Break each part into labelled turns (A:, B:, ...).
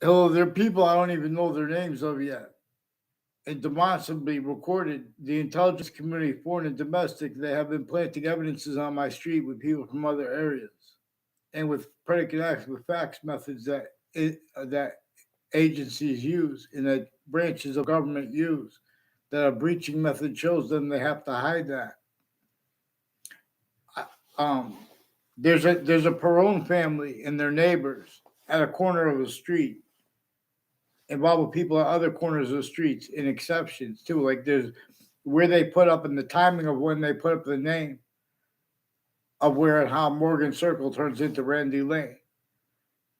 A: Oh, there are people I don't even know their names of yet. And demonstrably recorded the intelligence community, foreign and domestic, they have been planting evidences on my street with people from other areas, and with predicate acts with facts methods that agencies use and that branches of government use. That a breaching method shows them they have to hide that. Um, there's a Perone family and their neighbors at a corner of a street involved with people at other corners of the streets in exceptions too. Like there's where they put up and the timing of when they put up the name of where and how Morgan Circle turns into Randy Lane.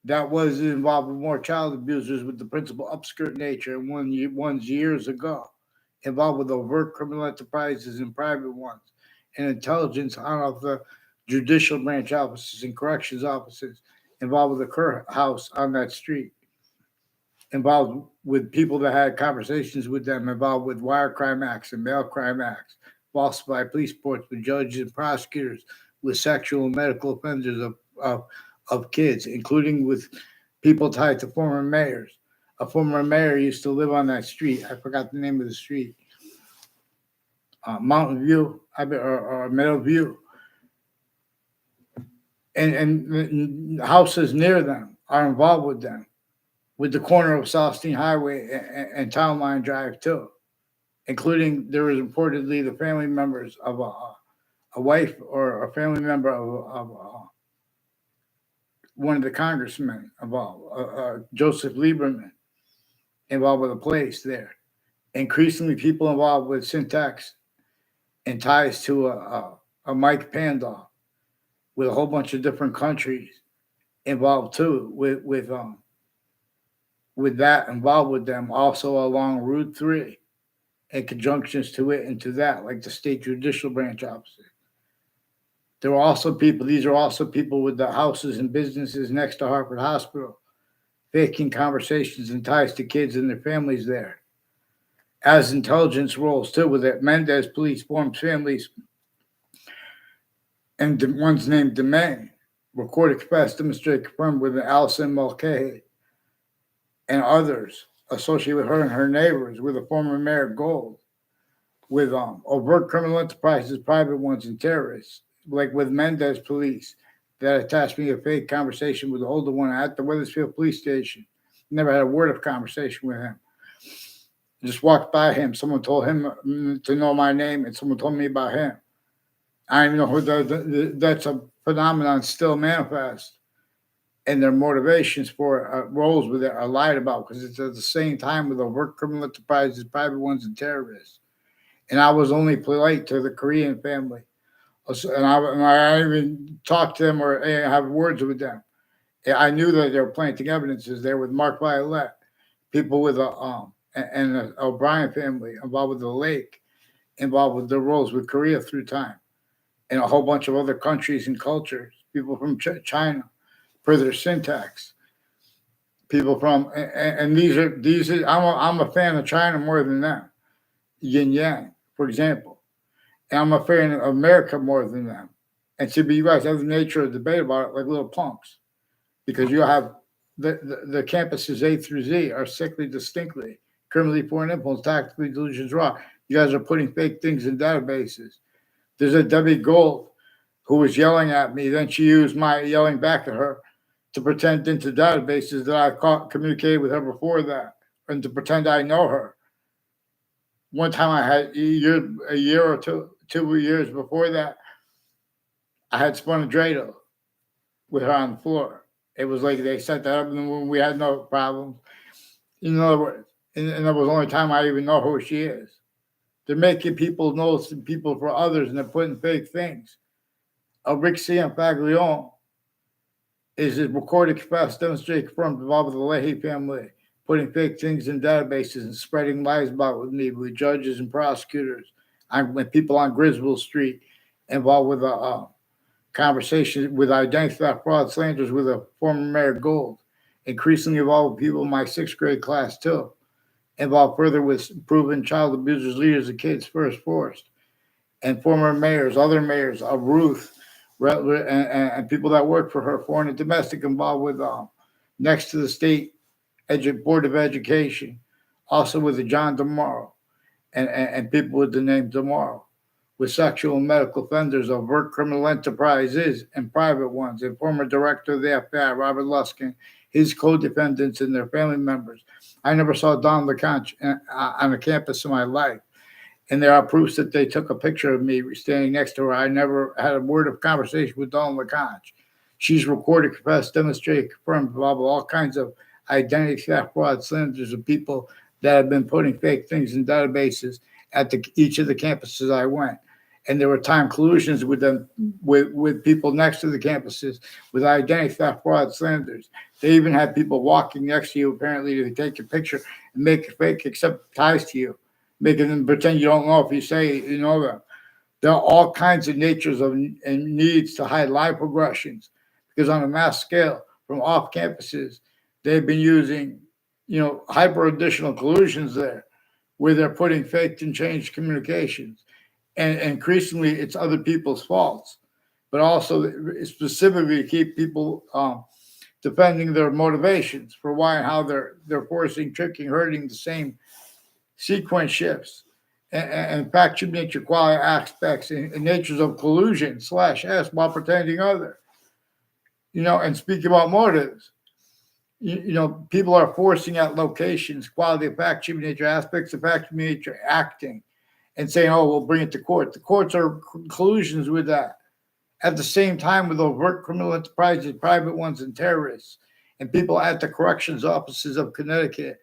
A: That was involved with more child abusers with the principal upskirt nature and ones years ago, involved with overt criminal enterprises and private ones, and intelligence on of the judicial branch offices and corrections offices, involved with the Kerr house on that street, involved with people that had conversations with them, involved with wire crime acts and mail crime acts, falsified police reports with judges and prosecutors, with sexual and medical offenders of kids, including with people tied to former mayors. A former mayor used to live on that street. I forgot the name of the street. Mountain View, or Meadow View, and houses near them are involved with them, with the corner of Southstein Highway and Town Line Drive too, including there was reportedly the family members of a wife or a family member of one of the congressmen involved, Joseph Lieberman, involved with a place there. Increasingly, people involved with syntax and ties to a Mike Pandolf, with a whole bunch of different countries involved too, with that involved with them, also along Route 3 and conjunctions to it and to that, like the state judicial branch offices. There are also people, these are also people with the houses and businesses next to Harvard Hospital, faking conversations and ties to kids and their families there. As intelligence roles too, with it, Mendez police forms families, and one's named Domain. Recorded capacity demonstrate confirmed with Allison Mulcahy and others associated with her and her neighbors, with the former mayor Gold, with overt criminal enterprises, private ones, and terrorists, like with Mendez police that attached me a fake conversation with the older one at the Weathersfield police station. Never had a word of conversation with him. Just walked by him. Someone told him to know my name, and someone told me about him. I don't even know who that's a phenomenon still manifest, and their motivations for roles with it are lied about because it's at the same time with overt criminal enterprises, private ones, and terrorists. And I was only polite to the Korean family, and I even talked to them or have words with them. I knew that they were planting evidences there with Mark Violet, people with and the O'Brien family involved with the lake, involved with their roles with Korea through time, and a whole bunch of other countries and cultures, people from China, per their syntax, people from, and these are I'm a fan of China more than them, yin yang, for example, and I'm a fan of America more than them. And see, but you guys have the nature of debate about it like little punks, because you have the campuses A through Z are sickly distinctly, criminally foreign influence, tactically delusions raw. You guys are putting fake things in databases. There's a Debbie Gold who was yelling at me. Then she used my yelling back at her to pretend into databases that communicated with her before that, and to pretend I know her. One time I had a year or 2 years before that, I had spun a dreidel with her on the floor. It was like they set that up and we had no problems. In other words, and that was the only time I even know who she is. They're making people know people for others, and they're putting fake things. Rick C. and Faglione is a recorded capacity demonstrated confirmed involved with the Leahy family, putting fake things in databases and spreading lies about with me, with judges and prosecutors, with people on Griswold Street, involved with a conversation with identity theft, fraud, slanders with a former mayor Gold, increasingly involved with people in my sixth grade class too, involved further with proven child abusers, leaders of kids first forced, and former mayors, other mayors of Ruth, and people that work for her, foreign and domestic, involved with next to the state Board of Education, also with the John DeMorrow, and people with the name DeMorrow, with sexual and medical offenders, overt criminal enterprises, and private ones, and former director of the FBI, Robert Luskin, his co-defendants and their family members. I never saw Don LeConte on a campus in my life. And there are proofs that they took a picture of me standing next to her. I never had a word of conversation with Dawn LeConte. She's recorded, confessed, demonstrated, confirmed, blah, blah, all kinds of identity theft, fraud, slanders of people that have been putting fake things in databases at each of the campuses I went. And there were time collusions with them, with people next to the campuses, with identity theft, fraud, slanders. They even had people walking next to you, apparently, to take a picture and make it fake, accept ties to you, making them pretend you don't know if you say you know them. There are all kinds of natures of and needs to hide live progressions, because on a mass scale, from off campuses, they've been using, hyper additional collusions there, where they're putting faked and changed communications, and increasingly it's other people's faults, but also specifically to keep people defending their motivations for why and how they're forcing, tricking, hurting the same sequence shifts and factual nature, quality aspects, and natures of collusion slash S while pretending other. And speak about motives. People are forcing out locations, quality of factual nature, aspects of factual nature, acting, and saying, "Oh, we'll bring it to court." The courts are collusions with that. At the same time, with overt criminal enterprises, private ones, and terrorists, and people at the corrections offices of Connecticut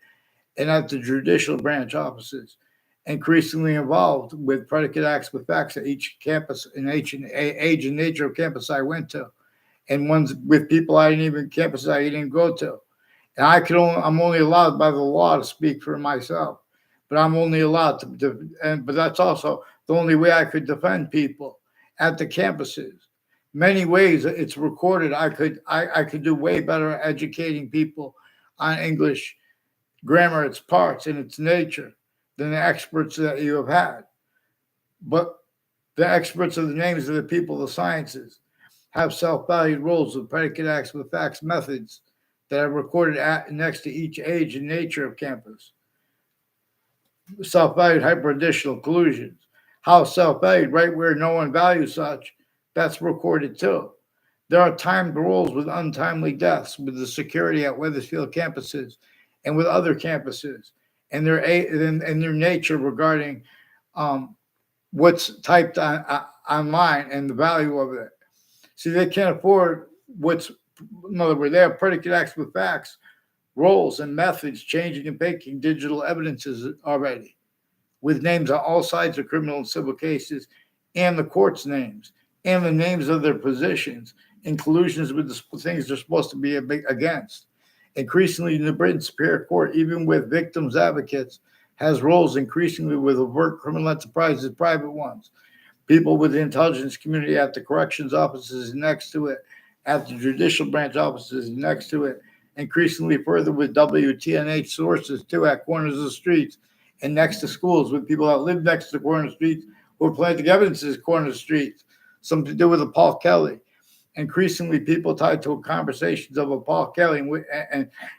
A: and at the judicial branch offices, increasingly involved with predicate acts with facts at each campus and age and nature of campus I went to, and ones with people campuses I didn't go to. And I'm only allowed by the law to speak for myself, but I'm only allowed but that's also the only way I could defend people at the campuses. Many ways it's recorded. I could do way better at educating people on English grammar, its parts, and its nature than the experts that you have had. But the experts of the names of the people, the sciences, have self-valued roles with predicate acts with facts methods that are recorded next to each age and nature of campus. Self-valued hyper-additional collusions. How self-valued, right where no one values such, that's recorded too. There are timed roles with untimely deaths, with the security at Wethersfield campuses and with other campuses, and their nature regarding what's typed online and the value of it. See, they can't afford in other words, they have predicate acts with facts, roles, and methods changing and faking digital evidences already, with names on all sides of criminal and civil cases, and the court's names, and the names of their positions, in collusions with the things they're supposed to be against. Increasingly, in the Britain Superior Court, even with victims' advocates, has roles increasingly with overt criminal enterprises, private ones. People with the intelligence community at the corrections offices next to it, at the judicial branch offices next to it, increasingly further with WTNH sources too at corners of streets and next to schools, with people that live next to corner streets who are planting evidences corner streets. Something to do with a Paul Kelly. Increasingly, people tied to conversations of a Paul Kelly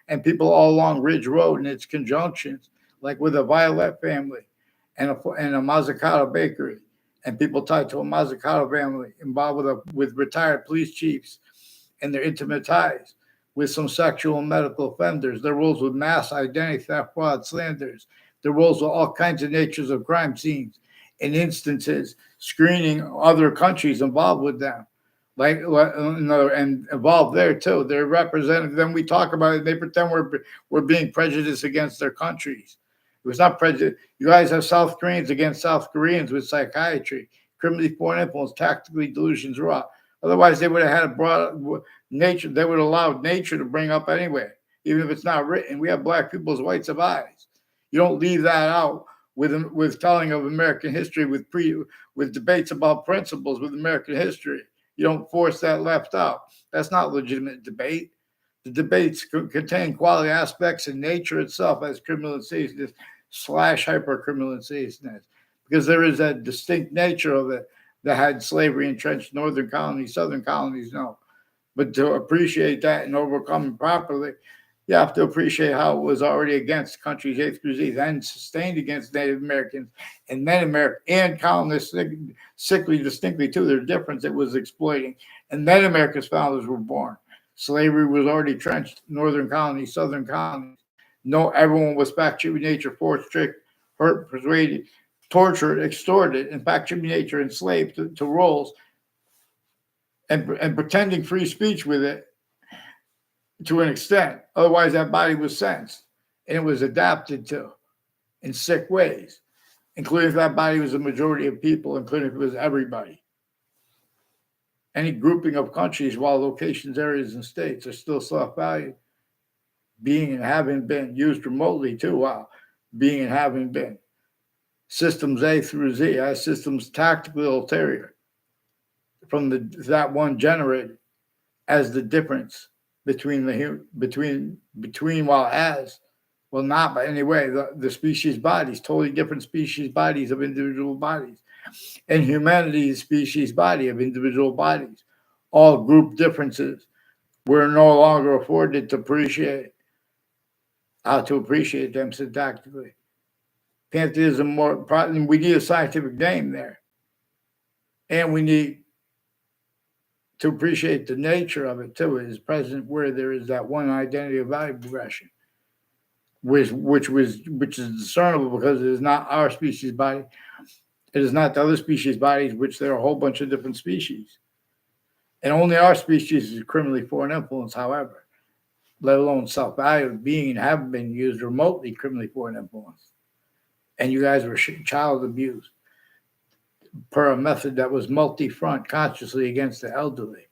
A: and people all along Ridge Road and its conjunctions, like with a Violet family and a Mazzucato bakery, and people tied to a Mazzucato family involved with retired police chiefs and their intimate ties, with some sexual and medical offenders, their roles with mass identity theft, fraud, slanders, their roles with all kinds of natures of crime scenes and instances, screening other countries involved with them, and involved there too. They're represented. Then we talk about it. They pretend we're being prejudiced against their countries. It was not prejudice. You guys have South Koreans against South Koreans with psychiatry, criminally foreign influence, tactically delusions raw. Otherwise, they would have had a broad nature. They would have allowed nature to bring up anyway, even if it's not written. We have black people as whites of eyes. You don't leave that out with telling of American history, with debates about principles with American history. You don't force that left out. That's not legitimate debate. The debates contain quality aspects in nature itself as criminal insidious slash hyper-criminal insidiousness, because there is that distinct nature of it that had slavery entrenched northern colonies, southern colonies, no. But to appreciate that and overcome it properly, You have to appreciate how it was already against countries A through Z, then sustained against Native Americans and then American and colonists, sickly distinctly too. Their difference it was exploiting. And then America's founders were born. Slavery was already trenched, northern colonies, southern colonies. No, everyone was back to nature, forced, tricked, hurt, persuaded, tortured, extorted, in fact, nature enslaved to roles and pretending free speech with it to an extent. Otherwise, that body was sentenced and it was adapted to in sick ways, including if that body was a majority of people, including if it was everybody. Any grouping of countries, while locations, areas, and states are still self-valued, being and having been used remotely too, while being and having been. Systems A through Z, as systems tactically ulterior from that one generated as the difference between while as well not by any way the species bodies, totally different species bodies of individual bodies, and humanity's species body of individual bodies, all group differences we're no longer afforded to appreciate how to appreciate them syntactically. Pantheism we need a scientific name there, and we need to appreciate the nature of it too. It is present where there is that one identity of value progression, which is discernible because it is not our species body. It is not the other species bodies, which there are a whole bunch of different species. And only our species is criminally foreign influence, however, let alone self-value, being and have been used remotely criminally foreign influence. And you guys were child abused per a method that was multi-front consciously against the elderly,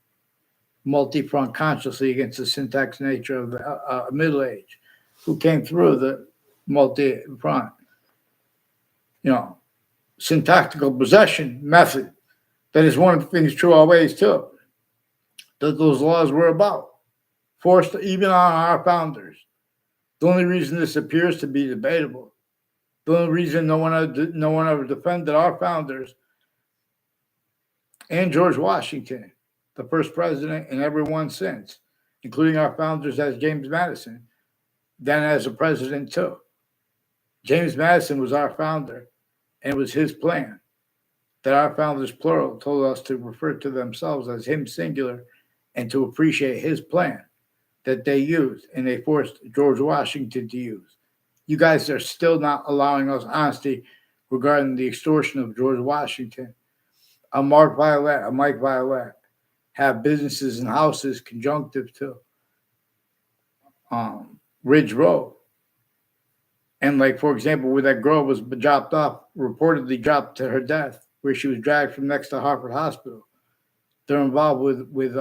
A: multi-front consciously against the syntax nature of the Middle Age, who came through the multi-front, syntactical possession method. That is one of the things true always too, that those laws were about, forced even on our founders. The only reason this appears to be debatable, the only reason no one ever defended our founders and George Washington, the first president, and everyone since, including our founders as James Madison, then as a president too. James Madison was our founder, and it was his plan that our founders, plural, told us to refer to themselves as him, singular, and to appreciate his plan that they used, and they forced George Washington to use. You guys are still not allowing us honesty regarding the extortion of George Washington. A Mike Violet, have businesses and houses conjunctive to Ridge Road. And like, for example, where that girl was reportedly dropped to her death, where she was dragged from next to Harvard Hospital. They're involved with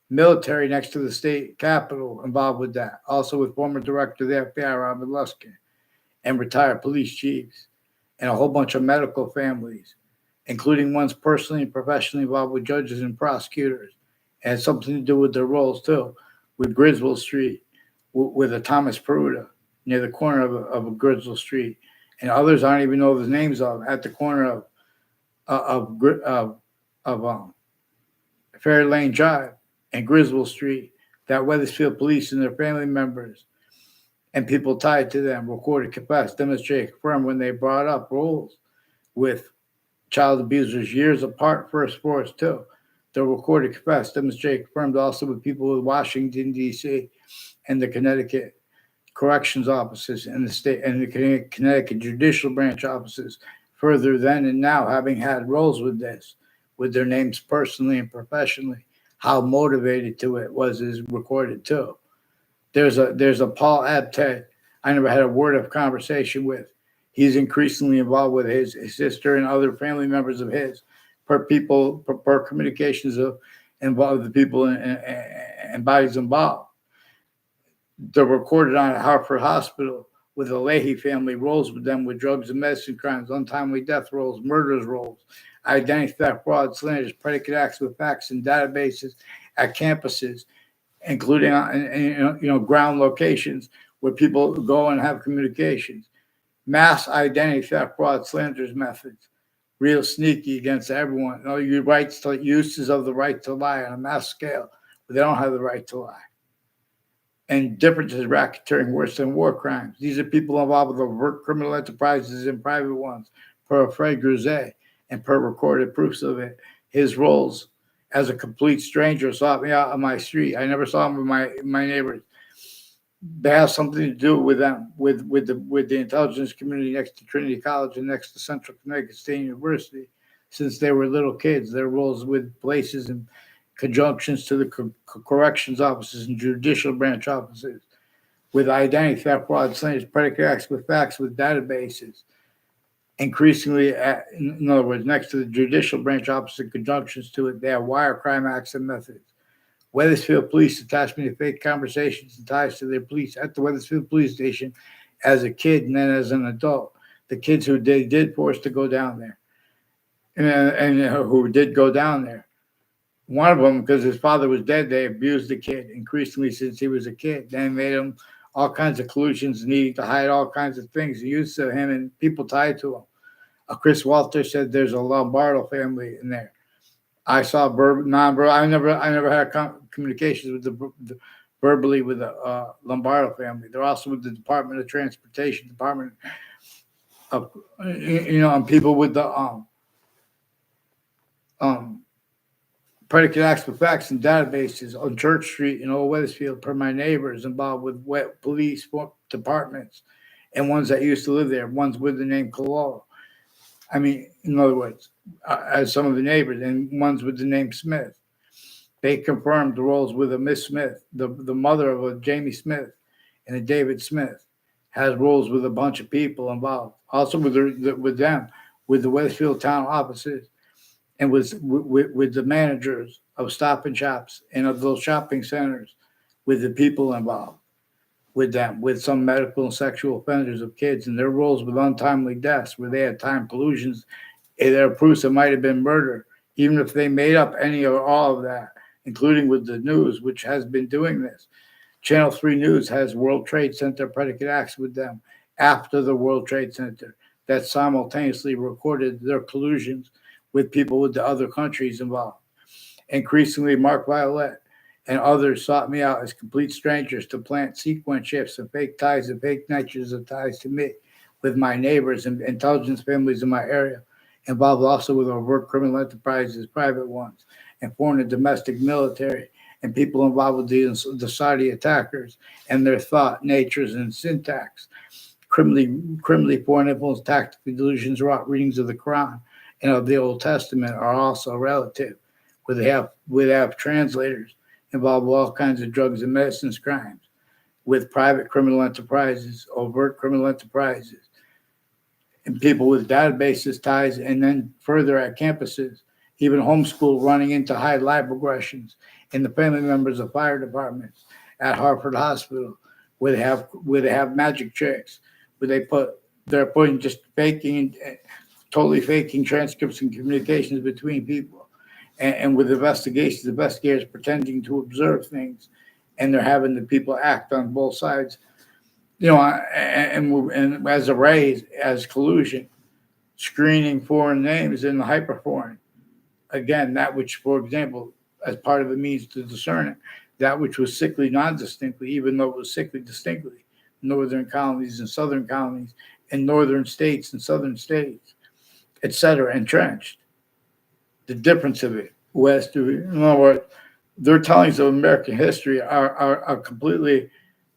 A: military next to the state capitol, involved with that. Also with former director of the F.B.I, Robert Luskin, and retired police chiefs, and a whole bunch of medical families, including ones personally and professionally involved with judges and prosecutors. It had something to do with their roles too, with Griswold Street, with a Thomas Peruta near the corner of a Griswold Street, and others I don't even know the names of, at the corner of Fair Lane Drive and Griswold Street, that Weathersfield police and their family members and people tied to them recorded, confessed, demonstrated, confirmed when they brought up roles with child abusers years apart, first force too. They're recorded, confessed, demonstrated, confirmed also with people in Washington, D.C. and the Connecticut corrections offices and the state and the Connecticut judicial branch offices further then and now, having had roles with this, with their names personally and professionally. How motivated to it was is recorded too. There's a Paul Abte I never had a word of conversation with. He's increasingly involved with his sister and other family members of his, per communications of involved the people and bodies involved. They're recorded on at Hartford Hospital with the Leahy family, rolls with them with drugs and medicine crimes, untimely death rolls, murders rolls, identity theft, fraud, slanders, predicate acts with facts and databases at campuses, including ground locations where people go and have communications. Mass identity theft, fraud, slanders methods, real sneaky against everyone. Your rights to uses of the right to lie on a mass scale, but they don't have the right to lie. and differences racketeering worse than war crimes. These are people involved with overt criminal enterprises and private ones, per Fred Grisey, and per recorded proofs of it. His roles as a complete stranger sought me out on my street. I never saw him with my neighbors. They have something to do with them, with the intelligence community next to Trinity College and next to Central Connecticut State University, since they were little kids. Their roles with places and conjunctions to the corrections offices and judicial branch offices, with identity theft, fraud, slaves, predicate acts with facts, with databases. Increasingly, in other words, next to the judicial branch office and conjunctions to it, they have wire crime acts and methods. Weathersfield Police attached me to fake conversations and ties to their police at the Weathersfield Police Station as a kid and then as an adult. The kids who did force to go down there and who did go down there. One of them, because his father was dead, they abused the kid increasingly since he was a kid. They made him all kinds of collusions, needing to hide all kinds of things, used to him and people tied to him. Chris Walter said there's a Lombardo family in there. I saw non-verbal. I never had communications with the verbally with the Lombardo family. They're also with the Department of Transportation, Department of and people with the predicate acts with facts and databases on Church Street in Old Weathersfield, per my neighbors involved with police departments and ones that used to live there. Ones with the name Coloro. I mean, in other words, as some of the neighbors, and ones with the name Smith. They confirmed the roles with a Miss Smith, the mother of a Jamie Smith and a David Smith, has roles with a bunch of people involved. Also with them, with the Westfield town offices, and with the managers of Stop and Shops and of those shopping centers, with the people involved with them, with some medical and sexual offenders of kids, and their roles with untimely deaths, where they had time pollutions, and there are proofs it might have been murder, even if they made up any or all of that, including with the news, which has been doing this. Channel 3 News has World Trade Center predicate acts with them after the World Trade Center that simultaneously recorded their collusions with people with the other countries involved. Increasingly, Mark Violet and others sought me out as complete strangers to plant sequence shifts and fake ties and fake natures of ties to me with my neighbors and intelligence families in my area, involved also with overt criminal enterprises, private ones, and foreign and domestic military, and people involved with the Saudi attackers and their thought, natures, and syntax. Criminally foreign influence, tactical delusions, wrought readings of the Quran and of the Old Testament are also relative, where they have translators involved with all kinds of drugs and medicines crimes, with private criminal enterprises, overt criminal enterprises, and people with databases ties, and then further at campuses, even homeschool running into high live regressions in the family members of fire departments at Hartford Hospital, where they have magic tricks, where they're putting just totally faking transcripts and communications between people, and with investigators pretending to observe things, and they're having the people act on both sides, and as a raise, as collusion, screening foreign names in the hyperforeign. Again, that which, for example, as part of the means to discern it, that which was sickly non-distinctly, even though it was sickly distinctly, northern colonies and southern colonies, and northern states and southern states, etc., entrenched. The difference of it, West, in other words, their tellings of American history are completely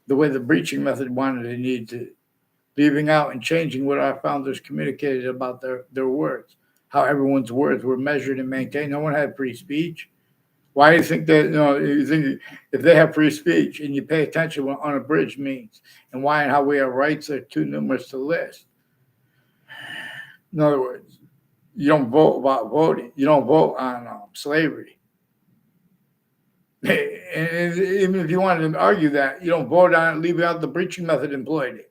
A: the way the breaching method wanted and needed to, leaving out and changing what our founders communicated about their words, how everyone's words were measured and maintained. No one had free speech. Why do you think that, you think if they have free speech and you pay attention what unabridged means and why and how we have rights are too numerous to list? In other words, you don't vote about voting. You don't vote on slavery. And even if you wanted to argue that, you don't vote on it, leaving out the breaching method employed.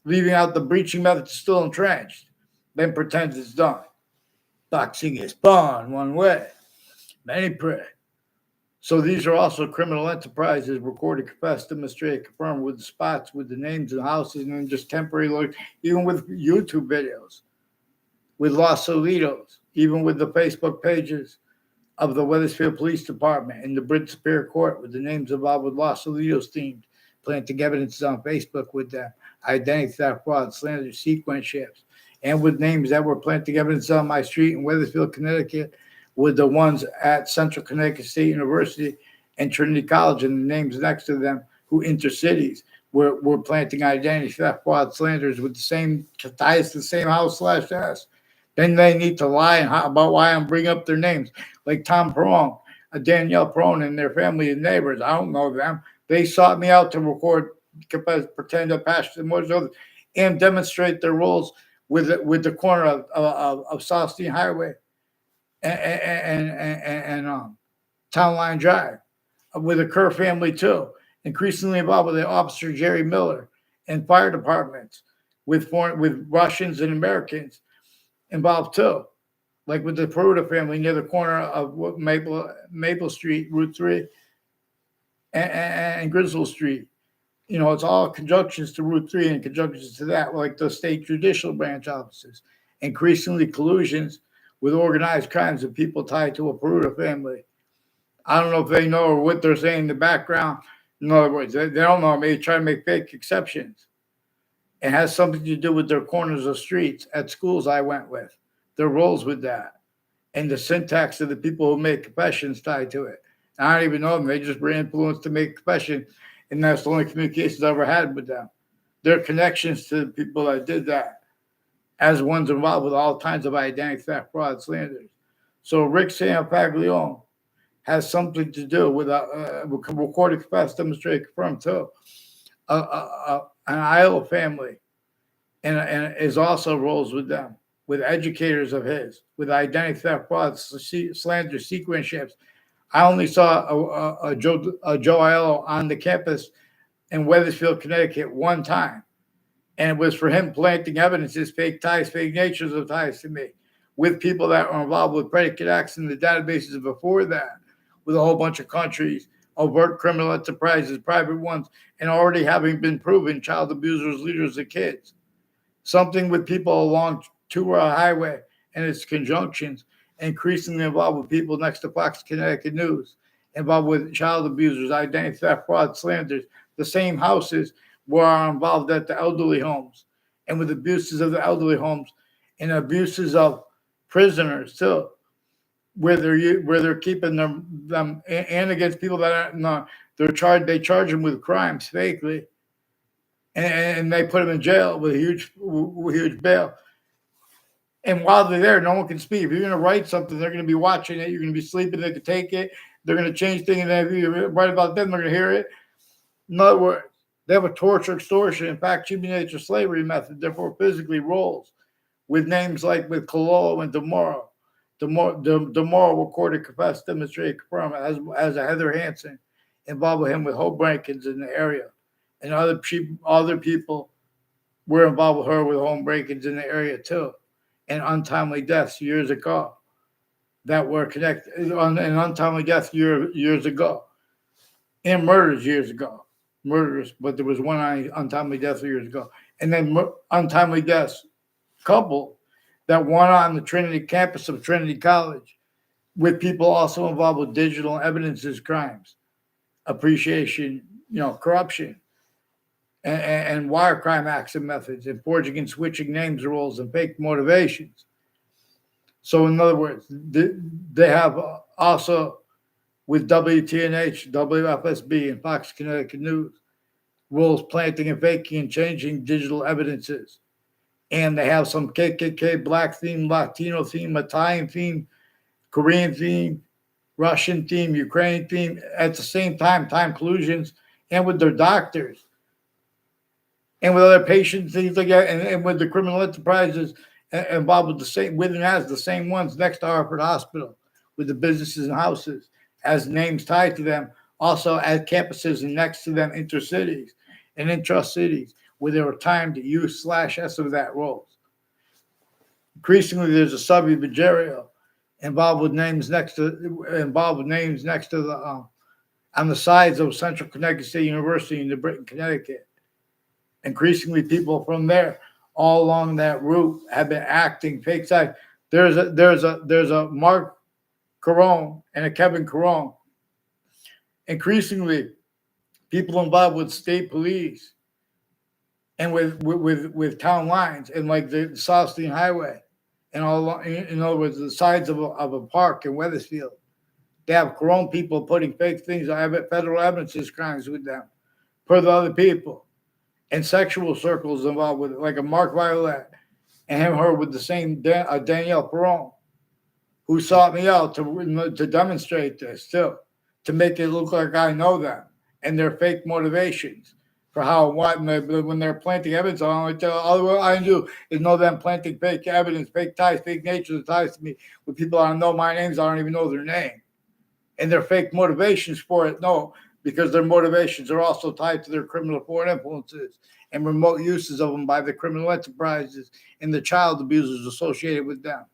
A: Leaving out the breaching method still entrenched, then pretends it's done. Boxing is fun one way. Many pray. So these are also criminal enterprises, recorded, confessed, demonstrated, confirmed with the spots, with the names and houses, and then just temporary, even with YouTube videos, with Los Solitos, even with the Facebook pages of the Weathersfield Police Department and the Bridge Superior Court with the names involved with Los Alitos themed, planting evidence on Facebook with them, identity theft, fraud, slander, sequence shifts, and with names that were planting evidence on my street in Weathersfield, Connecticut, with the ones at Central Connecticut State University and Trinity College and the names next to them who intercities were planting identity theft, fraud, slanders with the same ties to the same house / S. Then they need to lie about why I'm bringing up their names, like Tom Perone, Danielle Perone, and their family and neighbors. I don't know them. They sought me out to record, pretend to pass the motor, and demonstrate their roles with the corner of South Steen Highway and Town Line Drive, with the Kerr family too. Increasingly involved with the officer Jerry Miller and fire departments with Russians and Americans involved too, like with the Peruta family near the corner of Maple Street, Route 3, and Griswold Street. It's all conjunctions to Route 3 and conjunctions to that, like the state judicial branch offices. Increasingly collusions with organized crimes of people tied to a Peruta family. I don't know if they know or what they're saying in the background. In other words, they don't know. Maybe try to make fake exceptions. It has something to do with their corners of streets at schools I went with, their roles with that, and the syntax of the people who make confessions tied to it. I don't even know them. They just were influenced to make confession, and that's the only communications I ever had with them. Their connections to the people that did that, as ones involved with all kinds of identity theft, fraud, slanders. So Rick San Paglione has something to do with recorded, confessed, demonstrated, confirmed too. An Iowa family, and is also rolls with them, with educators of his, with identity theft, fraud, slander, sequence shifts. I only saw a Joe Aiello on the campus in Weathersfield, Connecticut one time, and it was for him planting evidences, fake ties, fake natures of ties to me, with people that were involved with predicate acts in the databases before that, with a whole bunch of countries, overt criminal enterprises, private ones, and already having been proven child abusers, leaders of kids. Something with people along Tura Highway and its conjunctions, increasingly involved with people next to Fox Connecticut News, involved with child abusers, identity theft, fraud, slanders, the same houses were involved at the elderly homes, and with abuses of the elderly homes and abuses of prisoners too, where they're keeping them and against people that are not, they charge them with crimes fakely, and they put them in jail with a huge bail. And while they're there, no one can speak. If you're going to write something, they're going to be watching it. You're going to be sleeping. They can take it. They're going to change things. And if you write about them, they're going to hear it. In other words, they have a torture, extortion, in fact, human nature slavery method, therefore physically rolls with names like with Cololo and DeMoro. DeMoro recorded, confessed, demonstrated, confirmed as a Heather Hansen, involved with him with home break-ins in the area. And other people were involved with her with home break-ins in the area too. And untimely deaths years ago that were connected, and untimely deaths years ago, and murders years ago. Murders, but there was one untimely death years ago. And then untimely deaths couple that one on the Trinity campus of Trinity College, with people also involved with digital evidences crimes, appreciation, corruption, and wire crime acts and methods, and forging and switching names, roles, and fake motivations. So, in other words, they have also with WTNH, WFSB, and Fox Connecticut News roles planting and faking and changing digital evidences. And they have some KKK, black theme, Latino theme, Italian theme, Korean theme, Russian theme, Ukrainian theme, at the same time collusions, and with their doctors, and with other patients, things like that, and with the criminal enterprises involved with the same ones next to Harvard Hospital, with the businesses and houses as names tied to them, also at campuses and next to them intercities and intra-cities, where they were timed to use /S of that roles. Increasingly, there's a sub-Evangelio involved with names next to the on the sides of Central Connecticut State University in New Britain, Connecticut. Increasingly, people from there all along that route have been acting fake sides. There's a Mark Carone and a Kevin Carone. Increasingly, people involved with state police and with town lines and like the Southstein Highway and all, in other words, the sides of a park in Weathersfield. They have Carone people putting fake things, I have federal evidence crimes with them for the other people, and sexual circles involved with it, like a Mark Violet and her with the same Danielle Perron, who sought me out to demonstrate this too, to make it look like I know them and their fake motivations for how and what when they're planting evidence. All I do is know them planting fake evidence, fake ties, fake nature ties to me with people I don't know my names, I don't even know their name, and their fake motivations for it. No, because their motivations are also tied to their criminal foreign influences and remote uses of them by the criminal enterprises and the child abusers associated with them.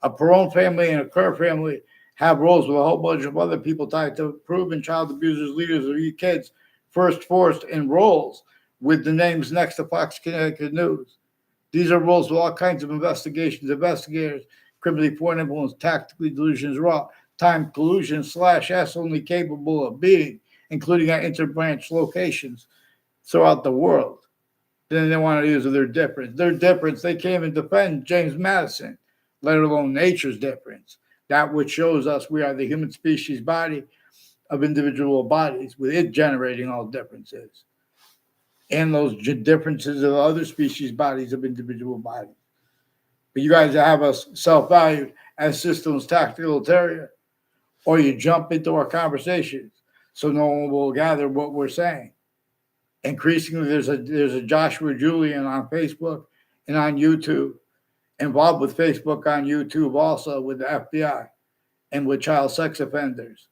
A: A Perone family and a Kerr family have roles with a whole bunch of other people tied to proven child abusers, leaders of your kids, first forced in roles with the names next to Fox Connecticut News. These are roles with all kinds of investigators, criminally foreign influence, tactically delusions, raw, time collusion / S only capable of being, including at interbranch locations throughout the world. Then they want to use their difference. Their difference, they can't even defend James Madison, let alone nature's difference. That which shows us we are the human species body of individual bodies, with it generating all differences. And those differences of other species bodies of individual bodies. But you guys have us self-valued as systems tactilitarity, or you jump into our conversations so no one will gather what we're saying. Increasingly, there's a Joshua Julian on Facebook and on YouTube, involved with Facebook on YouTube also with the FBI and with child sex offenders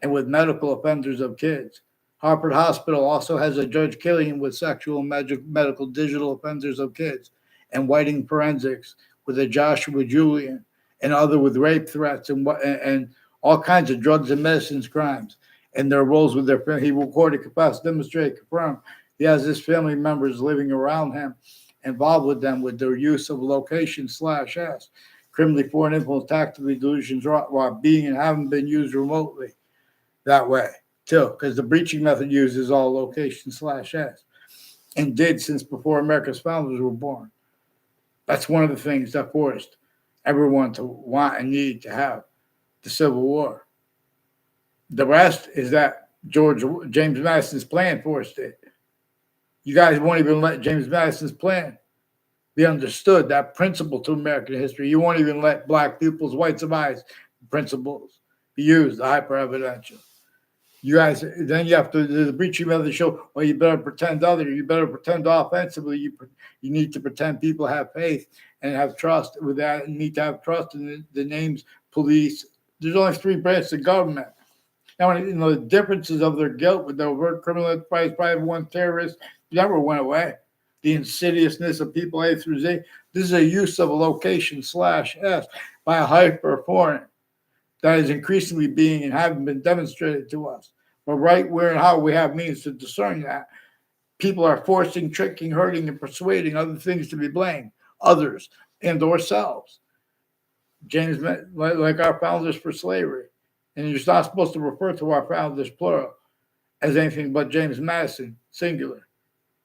A: and with medical offenders of kids. Harvard Hospital also has a Judge Killian with sexual medical digital offenders of kids, and Whiting Forensics with a Joshua Julian, and other with rape threats and all kinds of drugs and medicines crimes, and their roles with their family. He recorded, confessed, demonstrated, confirmed. He has his family members living around him, involved with them with their use of location / S, criminally foreign influence, tactically delusions, while being and having been used remotely that way too, because the breaching method uses all location / S, and did since before America's founders were born. That's one of the things that forced everyone to want and need to have the Civil War. The rest is that James Madison's plan forced it. You guys won't even let James Madison's plan be understood, that principle to American history. You won't even let black people's whites of eyes principles be used, the hyper evidential. You guys, then you have to, the breaching method show, well, you better pretend you better pretend offensively. You need to pretend people have faith and have trust with that, and need to have trust in the names, police. There's only 3 branches of government. Now, the differences of their guilt with the overt criminal enterprise, private one terrorists, never went away. The insidiousness of people A through Z. This is a use of a location / S by a hyper foreign that is increasingly being and having been demonstrated to us. But right where and how we have means to discern that, people are forcing, tricking, hurting, and persuading other things to be blamed, others and ourselves. James, like our founders for slavery. And you're not supposed to refer to our founders, plural, as anything but James Madison, singular.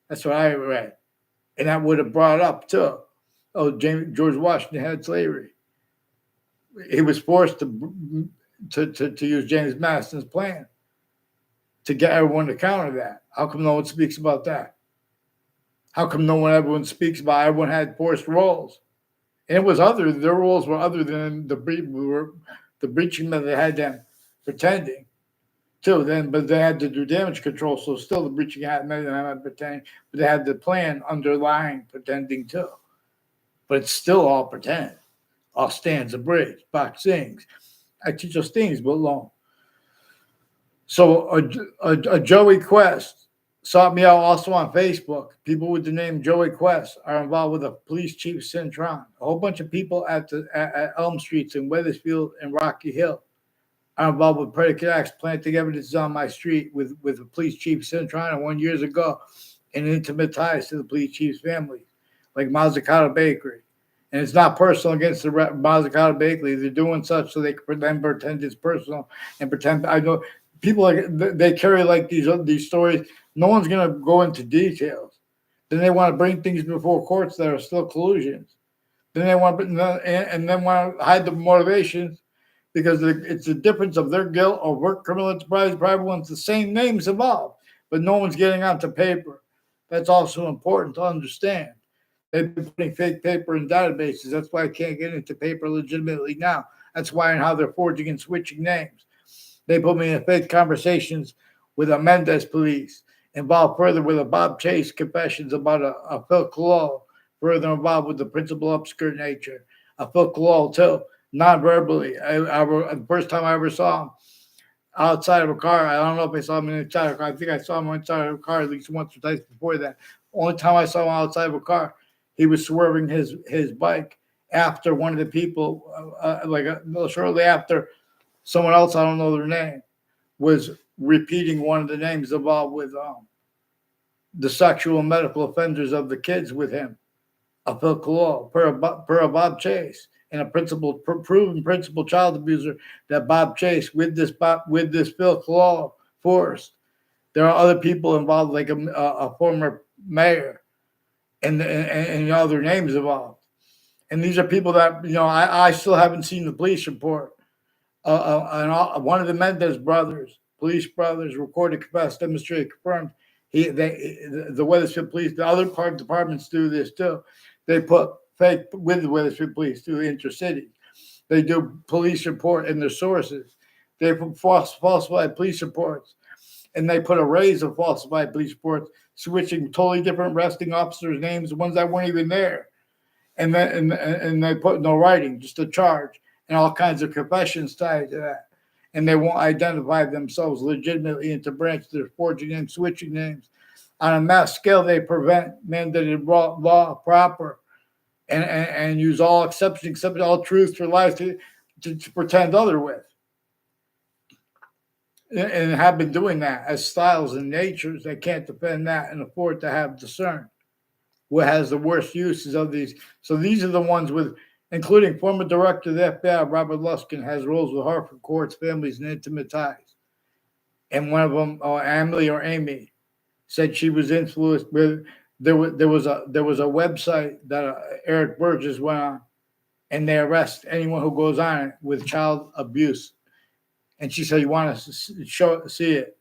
A: That's what I read. And that would have brought up, too, George Washington had slavery. He was forced to use James Madison's plan to get everyone to counter that. How come no one speaks about that? How come everyone speaks about everyone had forced roles? And it was their roles were other than the breaching that they had them pretending too. But they had to do damage control, so still the breaching had them pretending, but they had the plan underlying pretending too. But it's still all pretend. All stands a bridge, box sings. I teach us things, but long. So a Joey Quest sought me out also on Facebook. People with the name Joey Quest are involved with a police chief Cintron. A whole bunch of people at Elm Streets in Weathersfield and Rocky Hill are involved with predicate acts, planting evidence on my street with the police chief Cintron and 1 year ago, and intimate ties to the police chief's family, like Mazzucato Bakery And it's not personal against the Mazzucato Bakery. They're doing such so they can pretend it's personal and pretend. I know people like they carry like these stories. No one's gonna go into details. Then they want to bring things before courts that are still collusions. Then they want and then want to hide the motivations because it's the difference of their guilt or work criminal enterprise. Private ones, the same names involved, but no one's getting onto paper. That's also important to understand. They've been putting fake paper in databases. That's why I can't get into paper legitimately now. That's why and how they're forging and switching names. They put me in fake conversations with a Mendez police, involved further with a Bob Chase confessions about a Phil Collo, further involved with the principal obscure nature. A Phil Collo, too, non-verbally. The first time I ever saw him, outside of a car. I don't know if I saw him inside of a car. I think I saw him inside of a car at least once or twice before that. Only time I saw him outside of a car, he was swerving his bike after one of the people, shortly after someone else, I don't know their name, was repeating one of the names involved with the sexual and medical offenders of the kids with him. A Phil Collo, per a Bob Chase, and a proven principal child abuser that Bob Chase with this Phil Collo forced. There are other people involved, like a former mayor, and other names involved. And these are people that I still haven't seen the police report. One of the Mendez brothers, police brothers, recorded, confessed, demonstrated, confirmed. The Wethersfield police, the other departments do this too. They put fake with the Wethersfield police through intercity. They do police report in their sources. They put falsified police reports, and they put arrays of falsified police reports, switching totally different arresting officers' names, ones that weren't even there, and then and they put no writing, just a charge, and all kinds of confessions tied to that. And they won't identify themselves legitimately into branches. They're forging and switching names. On a mass scale, they prevent mandated law proper and use all exceptions, accept all truths for lies to pretend other with. And have been doing that as styles and natures. They can't defend that and afford to have discerned what has the worst uses of these. So these are the ones with, including former director of the F.B.I, Robert Luskin, has roles with Hartford courts, families, and intimate ties. And one of them, Emily or Amy, said she was influenced with. There was a website that Eric Burgess went on, and they arrest anyone who goes on it with child abuse. And she said, "You want to see it?"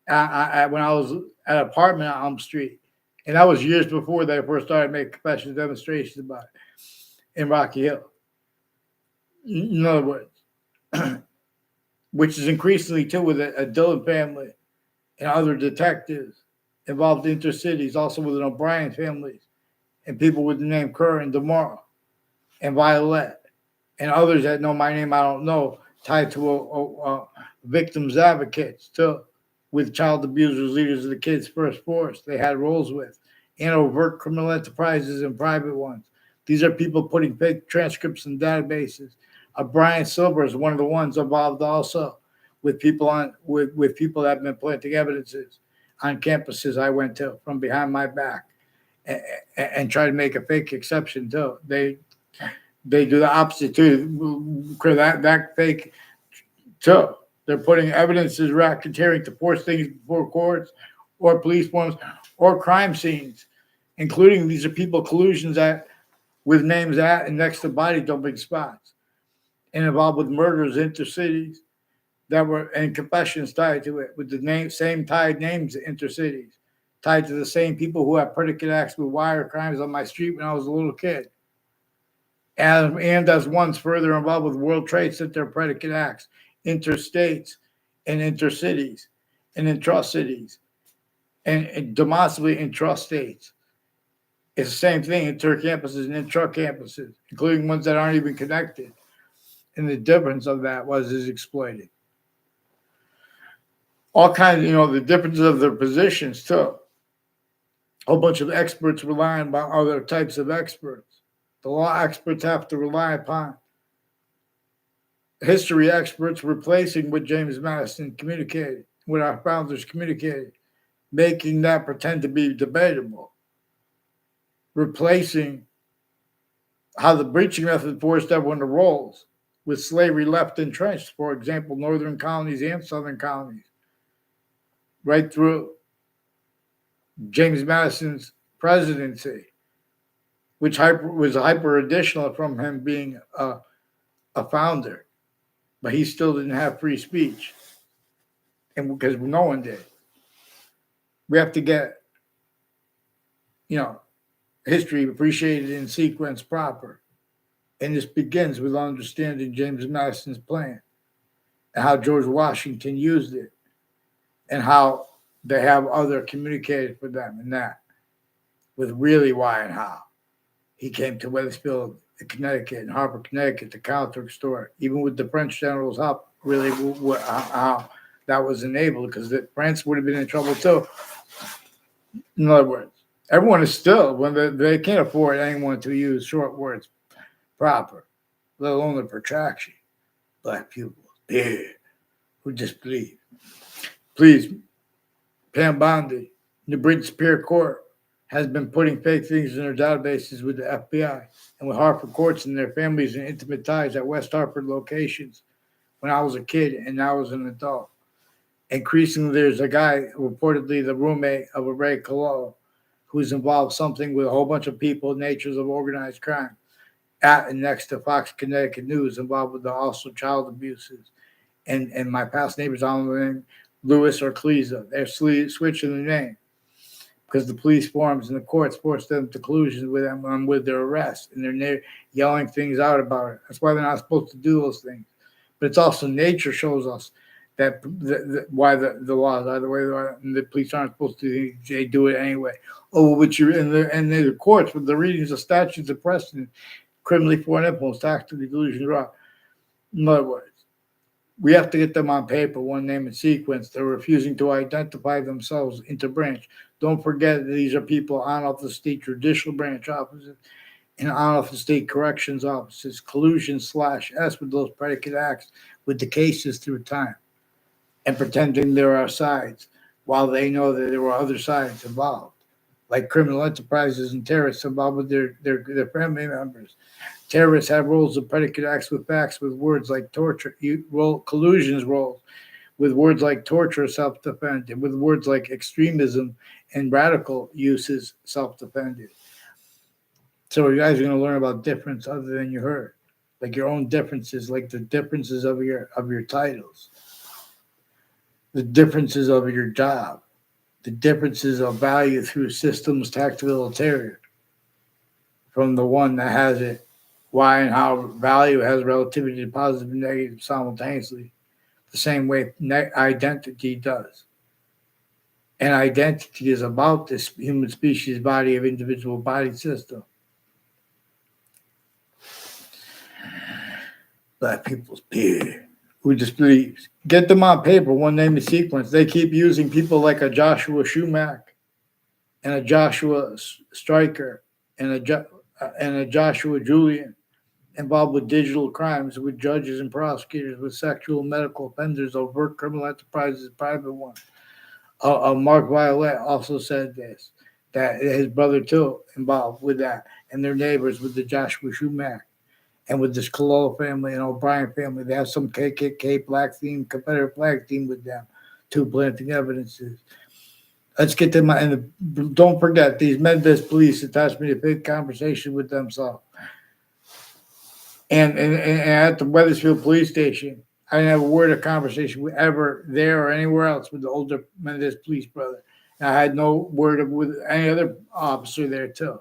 A: When I was at an apartment on Elm Street, and that was years before they first started making confession demonstrations about it in Rocky Hill. In other words, which is increasingly too with a Dillon family and other detectives involved in intercities, also with an O'Brien families and people with the name Kerr and DeMauro and Violet and others that know my name I don't know, tied to a victims advocates too, with child abusers, leaders of the kids' first force they had roles with, and overt criminal enterprises and private ones. These are people putting fake transcripts in databases. Brian Silver is one of the ones involved also with people with people that have been planting evidences on campuses I went to from behind my back and try to make a fake exception too. They do the opposite too. That fake too. They're putting evidences racketeering to force things before courts or police forms or crime scenes, including these are people collusions that with names at and next to body dumping spots and involved with murders intercities that were and confessions tied to it with the same tied names intercities tied to the same people who had predicate acts with wire crimes on my street when I was a little kid. And as ones further involved with World Trade Center predicate acts, interstates and intercities and intra-cities and demonstrably intra-states. It's the same thing, inter-campuses and intra-campuses, including ones that aren't even connected. And the difference of that is exploited. All kinds of, the differences of their positions too. A whole bunch of experts relying on other types of experts. The law experts have to rely upon history experts replacing what James Madison communicated, what our founders communicated, making that pretend to be debatable, replacing how the breaching method forced everyone to rolls, with slavery left entrenched, for example, northern colonies and southern colonies, right through James Madison's presidency, which was hyper additional from him being a founder, but he still didn't have free speech, and because no one did. We have to get, history appreciated in sequence proper. And this begins with understanding James Madison's plan and how George Washington used it and how they have other communicated for them and that with really why and how. He came to Wethersfield, Connecticut, and Hartford, Connecticut to counter-extort, even with the French generals up, really how that was enabled because the France would have been in trouble too. In other words, everyone is still, when they can't afford anyone to use short words proper, let alone the protraction. Black pupils, yeah, who disbelieve. Please, Pam Bondi, the British Superior Court has been putting fake things in their databases with the F.B.I. and with Hartford courts and their families and intimate ties at West Hartford locations when I was a kid and now as an adult. Increasingly, there's a guy, reportedly the roommate of a Ray Colo, who's involved something with a whole bunch of people, natures of organized crime, at and next to Fox Connecticut News, involved with the also child abuses. And my past neighbors on the name Lewis or Cleza. They're switching the name because the police forums and the courts forced them to collusion with them with their arrest, and they're yelling things out about it. That's why they're not supposed to do those things. But it's also nature shows us that why the laws are the way they are, and the police aren't supposed to. They do it anyway. Oh, but you're in the courts with the readings of statutes of precedent, criminally foreign influence, tactical delusion, raw. In other words, we have to get them on paper, one name and sequence. They're refusing to identify themselves into branch. Don't forget that these are people on off the state judicial branch offices and on off the state corrections offices, collusion/S with those predicate acts with the cases through time and pretending there are sides while they know that there were other sides involved, like criminal enterprises and terrorists involved with their family members. Terrorists have roles of predicate acts with facts with words like torture, collusions roles with words like torture, self-defense, and with words like extremism and radical uses, self-defended. So you guys are going to learn about difference other than you heard, like your own differences, like the differences of your titles, the differences of your job, the differences of value through systems tactical ulterior from the one that has it, why and how value has relativity to positive and negative simultaneously, the same way identity does. And identity is about this human species body of individual body system. Black people's beer. Who disbelieves? Get them on paper, one name and sequence. They keep using people like a Joshua Schumack and a Joshua Stryker and a Joshua Julian involved with digital crimes, with judges and prosecutors, with sexual medical offenders, overt criminal enterprises, private ones. Mark Violet also said this, that his brother too involved with that, and their neighbors with the Joshua Schumack and with this Cololo family and O'Brien family. They have some KKK black theme, Confederate flag theme with them, too, planting evidences. Let's get them, and don't forget, these Memphis police attached me to a big conversation with themselves. And at the Wethersfield police station, I didn't have a word of conversation ever there or anywhere else with the older Menendez police brother. And I had no word with any other officer there too.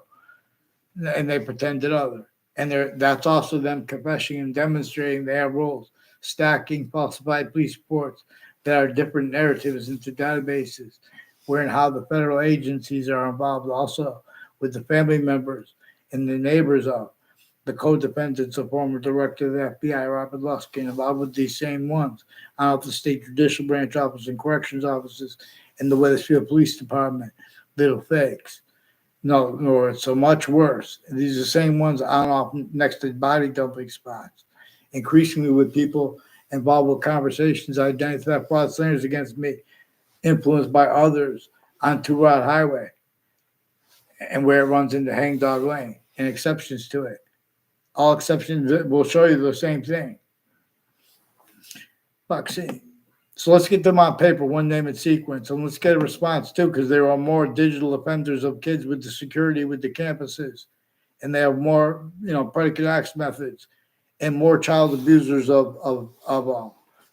A: And they pretended other. And that's also them confessing and demonstrating they have roles, stacking falsified police reports that are different narratives into databases, wherein how the federal agencies are involved also with the family members and the neighbors of the co-defendants of former director of the F.B.I, Robert Luskin, involved with these same ones out of the state judicial branch office and corrections offices and the Wethersfield Police Department. Little fakes. No, it's so much worse. These are the same ones on off next to body dumping spots. Increasingly with people involved with conversations, identity theft, fraud, slanders against me, influenced by others on Two Rod Highway and where it runs into Hangdog Lane and exceptions to it. All exceptions will show you the same thing. Vaccine. So let's get them on paper, one name and sequence, and let's get a response too, because there are more digital offenders of kids with the security with the campuses, and they have more, predicate acts methods, and more child abusers of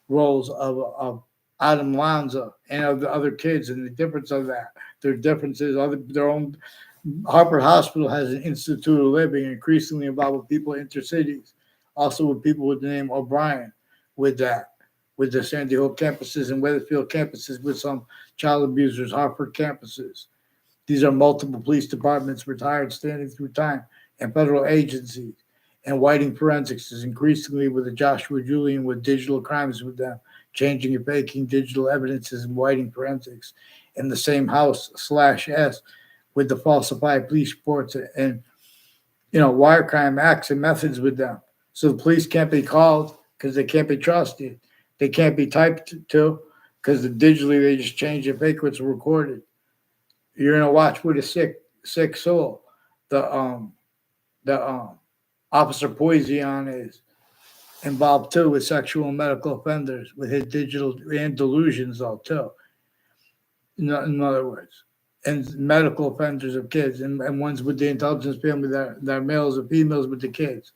A: roles of Adam Lanza and of the other kids, and the difference of that. Their differences, their own. Harvard Hospital has an institute of living increasingly involved with people in intercities, also with people with the name O'Brien, with that, with the Sandy Hook campuses and Weatherfield campuses, with some child abusers, Harvard campuses. These are multiple police departments, retired, standing through time, and federal agencies. And Whiting Forensics is increasingly with the Joshua Julian with digital crimes with them, changing and faking digital evidences in Whiting Forensics. In the same house/S with the falsified police reports and wire crime acts and methods with them. So the police can't be called because they can't be trusted. They can't be typed to because digitally they just change and fake what's recorded. You're gonna watch with a sick soul. The officer Poison is involved too with sexual and medical offenders with his digital and delusions all too. In other words, and medical offenders of kids, and ones with the intelligence family that are males and females with the kids.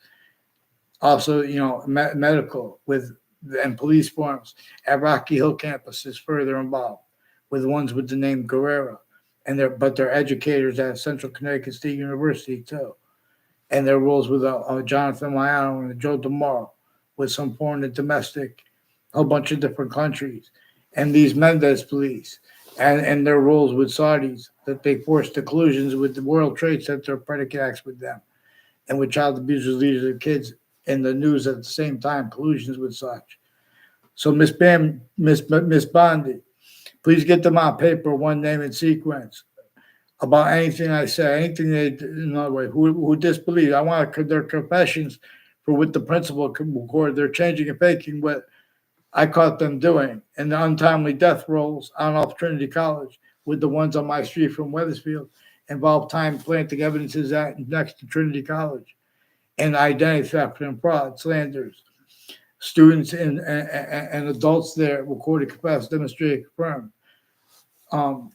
A: Also, medical with and police forms at Rocky Hill campus is further involved with ones with the name Guerrero, and they're educators at Central Connecticut State University too, and their roles with Jonathan Mayano and Joe DeMoro with some foreign and domestic, a whole bunch of different countries, and these Mendez police and their roles with Saudis that they forced the collusions with the World Trade Center predicate acts with them, and with child abusers, leaders of kids in the news at the same time, collusions with such. So Miss Bondi, please get them on paper, one name and sequence about anything I say, anything they, in other words, who disbelieves. I want their confessions for what the principal can record. They're changing and faking what I caught them doing, and the untimely death rolls on off Trinity College with the ones on my street from Weathersfield involved time planting evidences at next to Trinity College, and identity theft and fraud, slanders. Students and adults there recorded, confessed, demonstrated, confirmed. Um,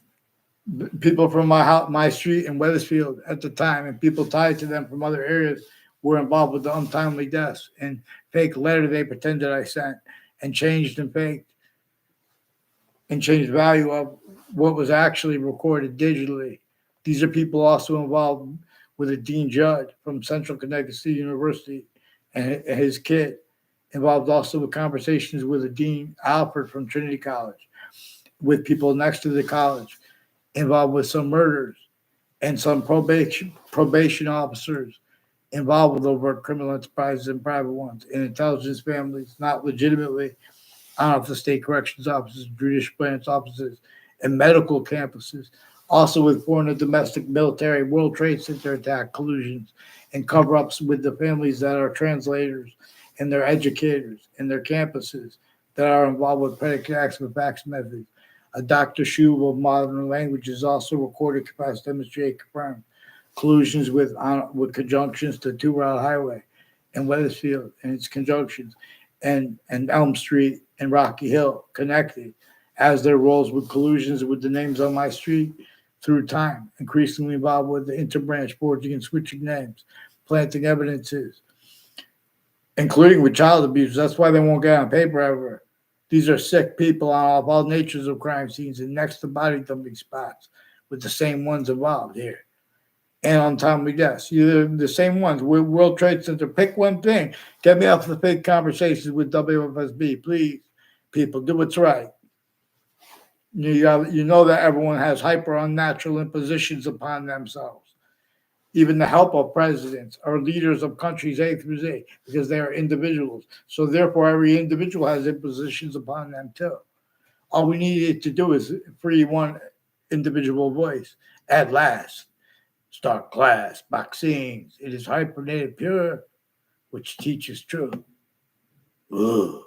A: People from my street in Weathersfield at the time, and people tied to them from other areas, were involved with the untimely deaths and fake letter they pretended I sent and changed and faked and changed value of what was actually recorded digitally. These are people also involved with a Dean Judd from Central Connecticut State University and his kid, involved also with conversations with a Dean Alford from Trinity College, with people next to the college, involved with some murders and some probation officers involved with overt criminal enterprises and private ones, and intelligence families, not legitimately out of the state corrections offices, judicial branch offices, and medical campuses, also with foreign and domestic military World Trade Center attack collusions and cover-ups with the families that are translators and their educators and their campuses that are involved with predicate acts with facts methods. A Dr. Shu of modern languages also recorded, confessed, demonstrated, confirmed collusions with conjunctions to Two Route Highway and Weathersfield and its conjunctions and Elm Street and Rocky Hill connected as their roles with collusions with the names on my street through time, increasingly involved with the interbranch forging and switching names, planting evidences, including with child abuse. That's why they won't get on paper ever. These are sick people on all natures of crime scenes and next to body dumping spots with the same ones involved here. And untimely deaths. You're the same ones. World Trade Center. Pick one thing. Get me off the fake conversations with WFSB, please. People, do what's right. You know that everyone has hyper unnatural impositions upon themselves. Even the help of presidents or leaders of countries A through Z, because they are individuals. So therefore, every individual has impositions upon them too. All we needed to do is free one individual voice at last. Start class, vaccines. It is hypernated pure, which teaches truth. Ugh.